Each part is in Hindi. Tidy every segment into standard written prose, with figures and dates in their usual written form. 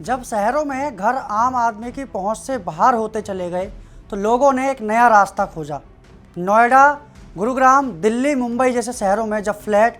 जब शहरों में घर आम आदमी की पहुंच से बाहर होते चले गए तो लोगों ने एक नया रास्ता खोजा। नोएडा, गुरुग्राम, दिल्ली, मुंबई जैसे शहरों में जब फ्लैट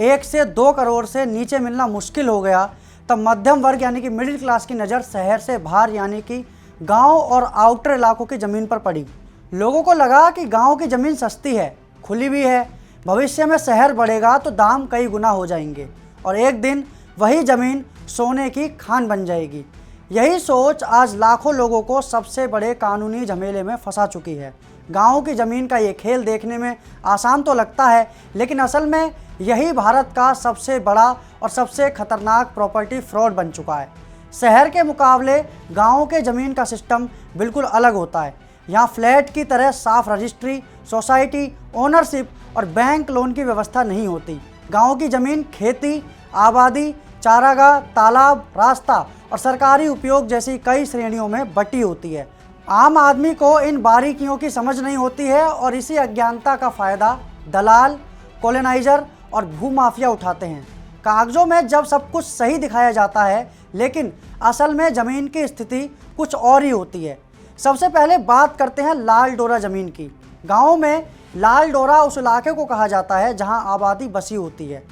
1 से 2 करोड़ से नीचे मिलना मुश्किल हो गया, तब मध्यम वर्ग यानी कि मिडिल क्लास की नज़र शहर से बाहर यानी कि गांव और आउटर इलाकों की ज़मीन पर पड़ी। लोगों को लगा कि गांव की ज़मीन सस्ती है, खुली भी है, भविष्य में शहर बढ़ेगा तो दाम कई गुना हो जाएंगे और एक दिन वही ज़मीन सोने की खान बन जाएगी। यही सोच आज लाखों लोगों को सबसे बड़े कानूनी झमेले में फंसा चुकी है। गांव की ज़मीन का ये खेल देखने में आसान तो लगता है, लेकिन असल में यही भारत का सबसे बड़ा और सबसे खतरनाक प्रॉपर्टी फ्रॉड बन चुका है। शहर के मुकाबले गाँव के ज़मीन का सिस्टम बिल्कुल अलग होता है। यहाँ फ्लैट की तरह साफ रजिस्ट्री, सोसाइटी, ओनरशिप और बैंक लोन की व्यवस्था नहीं होती। गाँव की ज़मीन खेती, आबादी, चारागाह, तालाब, रास्ता और सरकारी उपयोग जैसी कई श्रेणियों में बटी होती है। आम आदमी को इन बारीकियों की समझ नहीं होती है और इसी अज्ञानता का फ़ायदा दलाल, कॉलोनाइजर और भूमाफिया उठाते हैं। कागजों में जब सब कुछ सही दिखाया जाता है, लेकिन असल में ज़मीन की स्थिति कुछ और ही होती है। सबसे पहले बात करते हैं लाल डोरा ज़मीन की। गाँव में लाल डोरा उस इलाके को कहा जाता है जहाँ आबादी बसी होती है,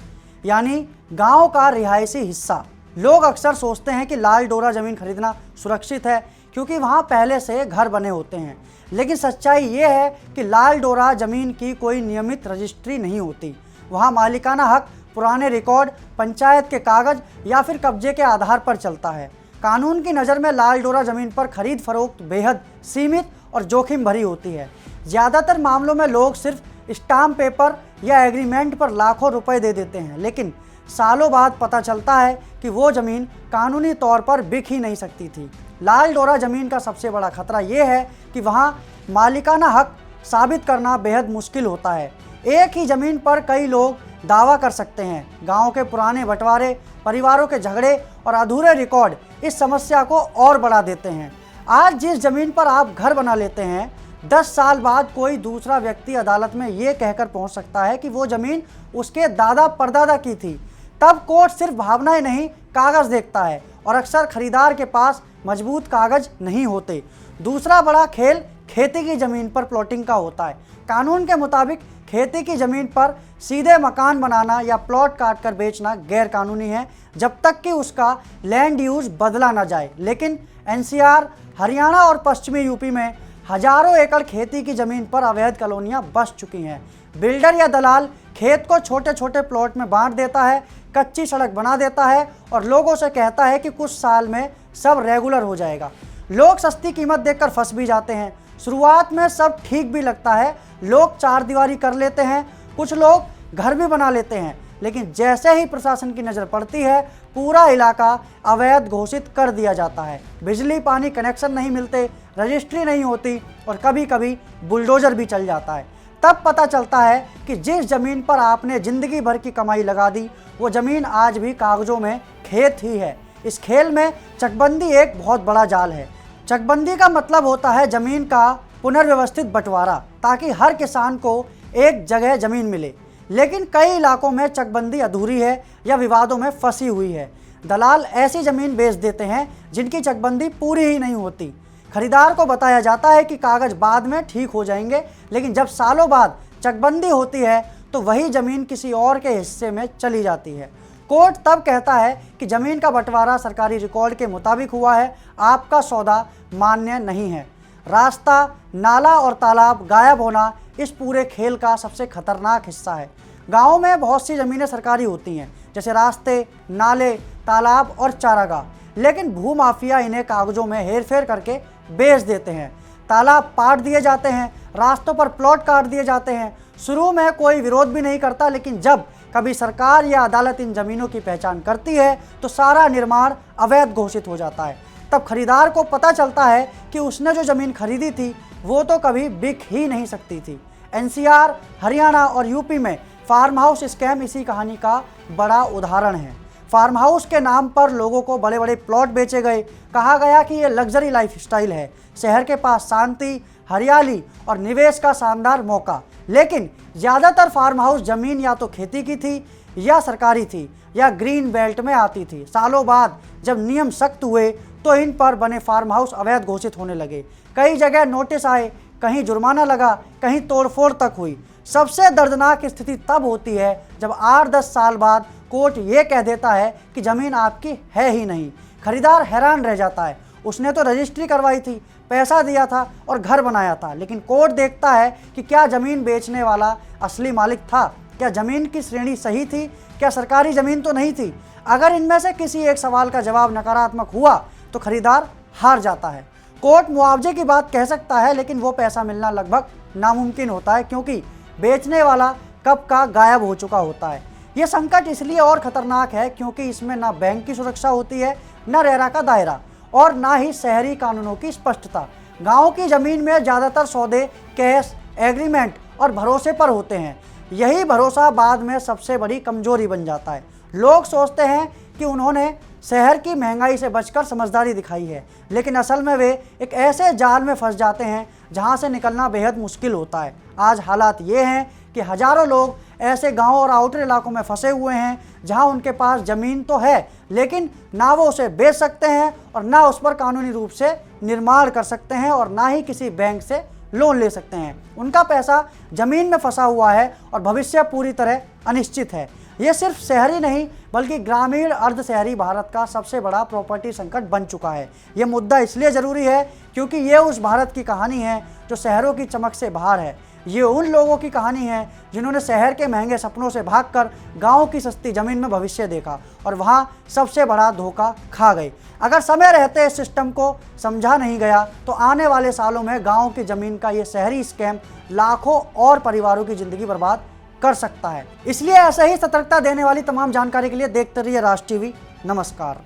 यानी गांव का रिहायशी हिस्सा। लोग अक्सर सोचते हैं कि लाल डोरा ज़मीन खरीदना सुरक्षित है क्योंकि वहां पहले से घर बने होते हैं, लेकिन सच्चाई ये है कि लाल डोरा ज़मीन की कोई नियमित रजिस्ट्री नहीं होती। वहां मालिकाना हक पुराने रिकॉर्ड, पंचायत के कागज़ या फिर कब्जे के आधार पर चलता है। कानून की नज़र में लाल डोरा ज़मीन पर खरीद फरोख्त बेहद सीमित और जोखिम भरी होती है। ज़्यादातर मामलों में लोग सिर्फ स्टाम्प पेपर या एग्रीमेंट पर लाखों रुपए दे देते हैं, लेकिन सालों बाद पता चलता है कि वो ज़मीन कानूनी तौर पर बिक ही नहीं सकती थी। लाल डोरा ज़मीन का सबसे बड़ा खतरा ये है कि वहाँ मालिकाना हक साबित करना बेहद मुश्किल होता है। एक ही ज़मीन पर कई लोग दावा कर सकते हैं। गांव के पुराने बंटवारे, परिवारों के झगड़े और अधूरे रिकॉर्ड इस समस्या को और बढ़ा देते हैं। आज जिस ज़मीन पर आप घर बना लेते हैं, 10 साल बाद कोई दूसरा व्यक्ति अदालत में ये कहकर पहुंच सकता है कि वो ज़मीन उसके दादा परदादा की थी। तब कोर्ट सिर्फ भावनाएं नहीं, कागज़ देखता है और अक्सर खरीदार के पास मजबूत कागज़ नहीं होते। दूसरा बड़ा खेल खेती की ज़मीन पर प्लॉटिंग का होता है। कानून के मुताबिक खेती की ज़मीन पर सीधे मकान बनाना या प्लॉट काट कर बेचना गैर कानूनी है, जब तक कि उसका लैंड यूज बदला ना जाए। लेकिन एनसीआर, हरियाणा और पश्चिमी यूपी में हजारों एकड़ खेती की ज़मीन पर अवैध कॉलोनियाँ बस चुकी हैं। बिल्डर या दलाल खेत को छोटे छोटे प्लॉट में बांट देता है, कच्ची सड़क बना देता है और लोगों से कहता है कि कुछ साल में सब रेगुलर हो जाएगा। लोग सस्ती कीमत देखकर फंस भी जाते हैं। शुरुआत में सब ठीक भी लगता है, लोग चारदीवारी कर लेते हैं, कुछ लोग घर भी बना लेते हैं, लेकिन जैसे ही प्रशासन की नज़र पड़ती है, पूरा इलाका अवैध घोषित कर दिया जाता है। बिजली पानी कनेक्शन नहीं मिलते, रजिस्ट्री नहीं होती और कभी कभी बुलडोजर भी चल जाता है। तब पता चलता है कि जिस ज़मीन पर आपने ज़िंदगी भर की कमाई लगा दी, वो ज़मीन आज भी कागज़ों में खेत ही है। इस खेल में चकबंदी एक बहुत बड़ा जाल है। चकबंदी का मतलब होता है ज़मीन का पुनर्व्यवस्थित बंटवारा, ताकि हर किसान को एक जगह ज़मीन मिले। लेकिन कई इलाकों में चकबंदी अधूरी है या विवादों में फंसी हुई है। दलाल ऐसी ज़मीन बेच देते हैं जिनकी चकबंदी पूरी ही नहीं होती। खरीदार को बताया जाता है कि कागज़ बाद में ठीक हो जाएंगे, लेकिन जब सालों बाद चकबंदी होती है तो वही ज़मीन किसी और के हिस्से में चली जाती है। कोर्ट तब कहता है कि ज़मीन का बंटवारा सरकारी रिकॉर्ड के मुताबिक हुआ है, आपका सौदा मान्य नहीं है। रास्ता, नाला और तालाब गायब होना इस पूरे खेल का सबसे खतरनाक हिस्सा है। गाँव में बहुत सी ज़मीनें सरकारी होती हैं, जैसे रास्ते, नाले, तालाब और चारागाह, लेकिन भूमाफिया इन्हें कागज़ों में हेरफेर करके बेच देते हैं। तालाब पाट दिए जाते हैं, रास्तों पर प्लॉट काट दिए जाते हैं। शुरू में कोई विरोध भी नहीं करता, लेकिन जब कभी सरकार या अदालत इन ज़मीनों की पहचान करती है तो सारा निर्माण अवैध घोषित हो जाता है। तब खरीदार को पता चलता है कि उसने जो ज़मीन खरीदी थी वो तो कभी बिक ही नहीं सकती थी। एनसीआर, हरियाणा और यूपी में फार्म हाउस स्कैम इसी कहानी का बड़ा उदाहरण है। फार्म हाउस के नाम पर लोगों को बड़े बड़े प्लॉट बेचे गए। कहा गया कि ये लग्जरी लाइफस्टाइल है, शहर के पास शांति, हरियाली और निवेश का शानदार मौका। लेकिन ज़्यादातर फार्म हाउस ज़मीन या तो खेती की थी या सरकारी थी या ग्रीन बेल्ट में आती थी। सालों बाद जब नियम सख्त हुए तो इन पर बने फार्म हाउस अवैध घोषित होने लगे। कई जगह नोटिस आए, कहीं जुर्माना लगा, कहीं तोड़फोड़ तक हुई। सबसे दर्दनाक स्थिति तब होती है जब 8-10 साल बाद कोर्ट ये कह देता है कि ज़मीन आपकी है ही नहीं। खरीदार हैरान रह जाता है, उसने तो रजिस्ट्री करवाई थी, पैसा दिया था और घर बनाया था, लेकिन कोर्ट देखता है कि क्या ज़मीन बेचने वाला असली मालिक था, क्या ज़मीन की श्रेणी सही थी, क्या सरकारी ज़मीन तो नहीं थी। अगर इनमें से किसी एक सवाल का जवाब नकारात्मक हुआ तो खरीदार हार जाता है। कोर्ट मुआवजे की बात कह सकता है, लेकिन वो पैसा मिलना लगभग नामुमकिन होता है, क्योंकि बेचने वाला कब का गायब हो चुका होता है। ये संकट इसलिए और ख़तरनाक है क्योंकि इसमें ना बैंक की सुरक्षा होती है, न रेरा का दायरा और ना ही शहरी कानूनों की स्पष्टता। गाँव की ज़मीन में ज़्यादातर सौदे कैश, एग्रीमेंट और भरोसे पर होते हैं। यही भरोसा बाद में सबसे बड़ी कमजोरी बन जाता है। लोग सोचते हैं कि उन्होंने शहर की महंगाई से बचकर समझदारी दिखाई है, लेकिन असल में वे एक ऐसे जाल में फंस जाते हैं जहां से निकलना बेहद मुश्किल होता है। आज हालात ये हैं कि हज़ारों लोग ऐसे गांव और आउटर इलाकों में फंसे हुए हैं जहां उनके पास ज़मीन तो है, लेकिन ना वो उसे बेच सकते हैं और ना उस पर कानूनी रूप से निर्माण कर सकते हैं और ना ही किसी बैंक से लोन ले सकते हैं। उनका पैसा ज़मीन में फंसा हुआ है और भविष्य पूरी तरह अनिश्चित है। ये सिर्फ शहरी नहीं बल्कि ग्रामीण अर्ध शहरी भारत का सबसे बड़ा प्रॉपर्टी संकट बन चुका है। ये मुद्दा इसलिए ज़रूरी है क्योंकि ये उस भारत की कहानी है जो शहरों की चमक से बाहर है। ये उन लोगों की कहानी है जिन्होंने शहर के महंगे सपनों से भागकर गांव की सस्ती ज़मीन में भविष्य देखा और वहां सबसे बड़ा धोखा खा गए। अगर समय रहते इस सिस्टम को समझा नहीं गया तो आने वाले सालों में गांव की ज़मीन का ये शहरी स्कैम लाखों और परिवारों की ज़िंदगी बर्बाद कर सकता है। इसलिए ऐसे ही सतर्कता देने वाली तमाम जानकारी के लिए देखते रहिए राज टीवी। नमस्कार।